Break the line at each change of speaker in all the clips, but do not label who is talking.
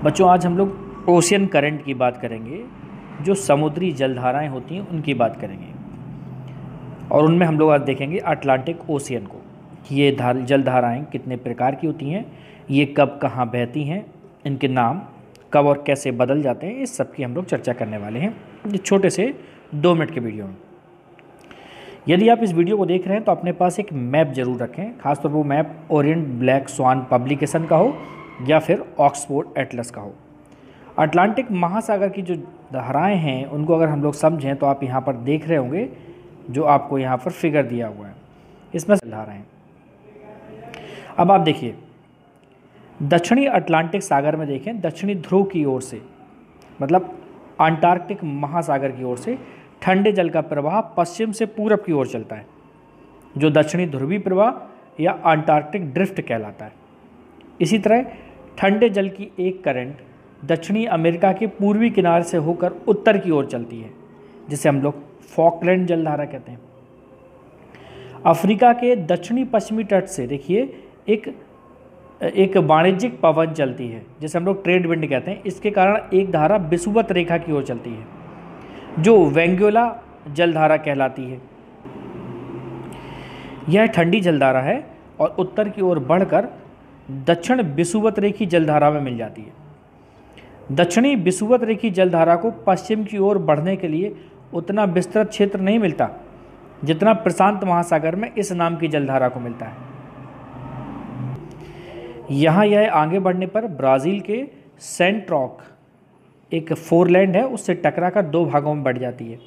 बच्चों, आज हम लोग ओशियन करंट की बात करेंगे। जो समुद्री जलधाराएं होती हैं उनकी बात करेंगे, और उनमें हम लोग आज देखेंगे अटलांटिक ओशियन को कि ये जलधाराएं कितने प्रकार की होती हैं, ये कब कहाँ बहती हैं, इनके नाम कब और कैसे बदल जाते हैं, इस सब की हम लोग चर्चा करने वाले हैं ये छोटे से 2 मिनट के वीडियो में। यदि आप इस वीडियो को देख रहे हैं तो अपने पास एक मैप जरूर रखें, खासतौर पर वो map Orient black swan publication का हो या फिर ऑक्सफोर्ड एटलस का हो। अटलांटिक महासागर की जो धाराएं हैं उनको अगर हम लोग समझें तो आप यहाँ पर देख रहे होंगे जो आपको यहाँ पर फिगर दिया हुआ है, इसमें धाराएं। अब आप देखिए, दक्षिणी अटलांटिक सागर में देखें, दक्षिणी ध्रुव की ओर से मतलब अंटार्कटिक महासागर की ओर से ठंडे जल का प्रवाह पश्चिम से पूरब की ओर चलता है, जो दक्षिणी ध्रुवीय प्रवाह या अंटार्कटिक ड्रिफ्ट कहलाता है। इसी तरह ठंडे जल की एक करंट दक्षिणी अमेरिका के पूर्वी किनारे से होकर उत्तर की ओर चलती है, जिसे हम लोग फॉकलैंड जलधारा कहते हैं। अफ्रीका के दक्षिणी पश्चिमी तट से देखिए एक वाणिज्यिक पवन चलती है, जिसे हम लोग ट्रेड विंड कहते हैं। इसके कारण एक धारा विषुवत रेखा की ओर चलती है, जो वेंगुएला जलधारा कहलाती है। यह ठंडी जलधारा है और उत्तर की ओर बढ़कर दक्षिण विषुवत रेखी जलधारा में मिल जाती है। दक्षिणी विषुवत रेखी जलधारा को पश्चिम की ओर बढ़ने के लिए उतना विस्तृत क्षेत्र नहीं मिलता जितना प्रशांत महासागर में इस नाम की जलधारा को मिलता है। यहाँ यह आगे बढ़ने पर ब्राज़ील के सेंट्रॉक एक फोरलैंड है, उससे टकराकर 2 भागों में बढ़ जाती है।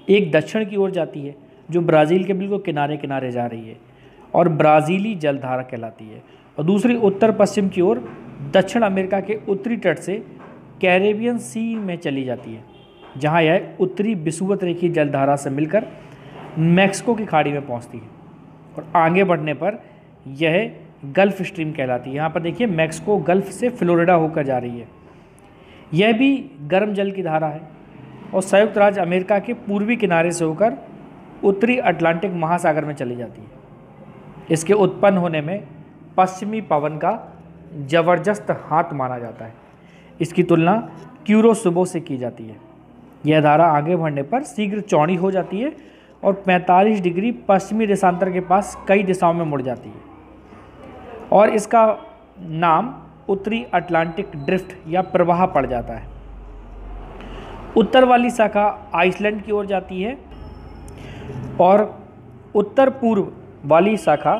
एक दक्षिण की ओर जाती है जो ब्राज़ील के बिल्कुल किनारे किनारे जा रही है और ब्राज़ीली जलधारा कहलाती है, और दूसरी उत्तर पश्चिम की ओर दक्षिण अमेरिका के उत्तरी तट से कैरेबियन सी में चली जाती है, जहाँ यह उत्तरी विषुवत रेखी जलधारा से मिलकर मैक्सिको की खाड़ी में पहुँचती है और आगे बढ़ने पर यह गल्फ स्ट्रीम कहलाती है। यहाँ पर देखिए, मैक्सिको गल्फ से फ्लोरिडा होकर जा रही है। यह भी गर्म जल की धारा है और संयुक्त राज्य अमेरिका के पूर्वी किनारे से होकर उत्तरी अटलांटिक महासागर में चली जाती है। इसके उत्पन्न होने में पश्चिमी पवन का जबरदस्त हाथ माना जाता है। इसकी तुलना क्यूरोसुबो से की जाती है। यह धारा आगे बढ़ने पर शीघ्र चौड़ी हो जाती है और 45 डिग्री पश्चिमी देशांतर के पास कई दिशाओं में मुड़ जाती है, और इसका नाम उत्तरी अटलांटिक ड्रिफ्ट या प्रवाह पड़ जाता है। उत्तर वाली शाखा आइसलैंड की ओर जाती है और उत्तर पूर्व वाली शाखा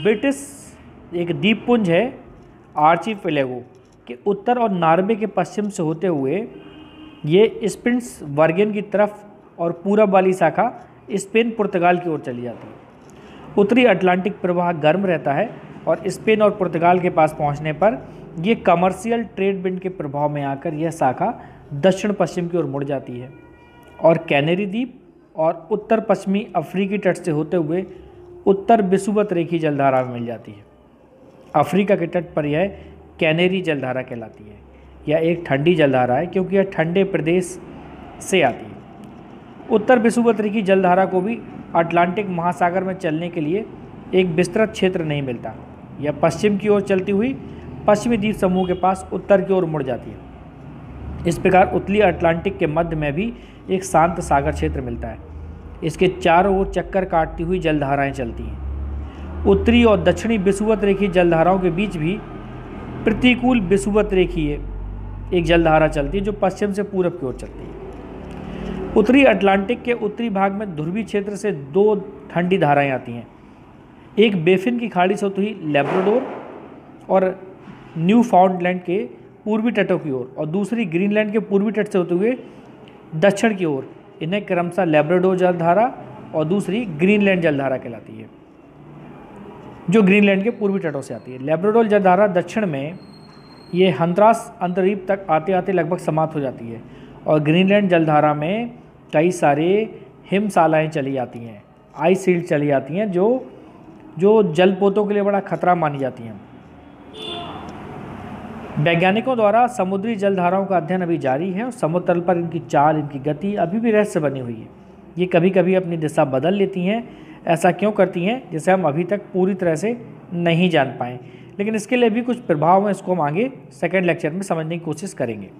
ब्रिटिश एक द्वीपपुंज है आर्चिपेलागो के उत्तर और नार्वे के पश्चिम से होते हुए ये स्पिट्सबर्गेन की तरफ, और पूरब वाली शाखा स्पेन पुर्तगाल की ओर चली जाती है। उत्तरी अटलांटिक प्रवाह गर्म रहता है और स्पेन और पुर्तगाल के पास पहुंचने पर ये कमर्शियल ट्रेड विंड के प्रभाव में आकर यह शाखा दक्षिण पश्चिम की ओर मुड़ जाती है और कैनरी द्वीप और उत्तर पश्चिमी अफ्रीकी तट से होते हुए उत्तर विषुवत रेखी जलधारा में मिल जाती है। अफ्रीका के तट पर यह कैनरी जलधारा कहलाती है। यह एक ठंडी जलधारा है क्योंकि यह ठंडे प्रदेश से आती है। उत्तर विषुवत रेखी जलधारा को भी अटलांटिक महासागर में चलने के लिए एक विस्तृत क्षेत्र नहीं मिलता। यह पश्चिम की ओर चलती हुई पश्चिमी द्वीप समूह के पास उत्तर की ओर मुड़ जाती है। इस प्रकार उत्तरी अटलांटिक के मध्य में भी एक शांत सागर क्षेत्र मिलता है। इसके चारों ओर चक्कर काटती हुई जलधाराएं चलती हैं। उत्तरी और दक्षिणी विषुवत रेखी जलधाराओं के बीच भी प्रतिकूल विषुवत रेखीय एक जलधारा चलती है जो पश्चिम से पूरब की ओर चलती है। उत्तरी अटलांटिक के उत्तरी भाग में ध्रुवीय क्षेत्र से 2 ठंडी धाराएं आती हैं। एक बेफिन की खाड़ी से होती हुई लेब्राडोर और न्यूफाउंडलैंड के पूर्वी तटों की ओर, और दूसरी ग्रीनलैंड के पूर्वी तट से होते हुए दक्षिण की ओर। इन्हें क्रमशः लेब्राडोर जलधारा और दूसरी ग्रीनलैंड जलधारा कहलाती है, जो ग्रीनलैंड के पूर्वी तटों से आती है। लेब्राडोर जलधारा दक्षिण में ये हंद्रास अंतरीप तक आते आते लगभग समाप्त हो जाती है, और ग्रीनलैंड जलधारा में कई सारे हिमशालाएँ चली आती हैं, आइस शील्ड चली आती हैं, जो जलपोतों के लिए बड़ा खतरा मानी जाती हैं। वैज्ञानिकों द्वारा समुद्री जलधाराओं का अध्ययन अभी जारी है और समुद्र तल पर इनकी चाल, इनकी गति अभी भी रहस्य बनी हुई है। ये कभी कभी अपनी दिशा बदल लेती हैं। ऐसा क्यों करती हैं, जिसे हम अभी तक पूरी तरह से नहीं जान पाए, लेकिन इसके लिए भी कुछ प्रभाव हैं, इसको हम आगे सेकेंड लेक्चर में समझने की कोशिश करेंगे।